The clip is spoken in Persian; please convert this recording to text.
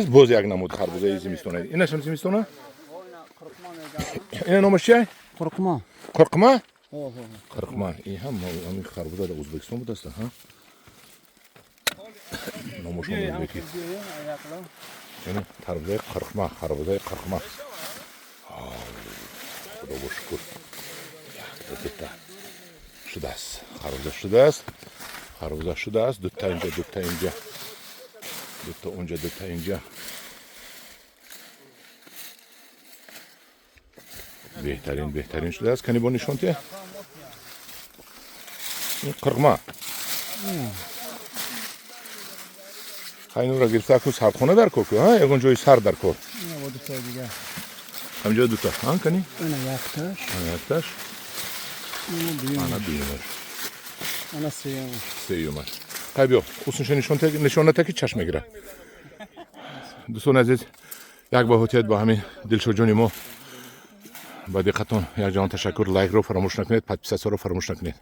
باز یک نمود خربوزه زمستونه. اینش هم زمستونه؟ این نامش چیه؟ قرقما. قرقما؟ قرقما. این هم همین خربوزه در ازبکستان بود است ها. نامش هم ازبکی. این خربوزه قرقما، خربوزه قرقما. خدا با شکر. دوتا شده است. خربوزه شده است. خربوزه شده است. دوتا اینجا، دوتا اینجا. دوتا اونجا، دوتا اینجا. بهترین شده است. کنی با نشون ته؟ این قرقما. خیلی را گرفته که سردخونه در کوکو ها؟ یکون جای سرد در کو؟ نه با دوتا دیگه. همجا دوتا ها کنی؟ اینه یکتاش. یکتاش. اینه دویمش. اینه سیومش. سیومش. خیلی بیا. خصوصش نشانه تا که چشم میگیره. دوستان عزیز یک با حتیت با همین دلشوجونی ما با دقتون یک جان تشکر. لایک رو فراموش نکنید، پادپیس رو فراموش نکنید.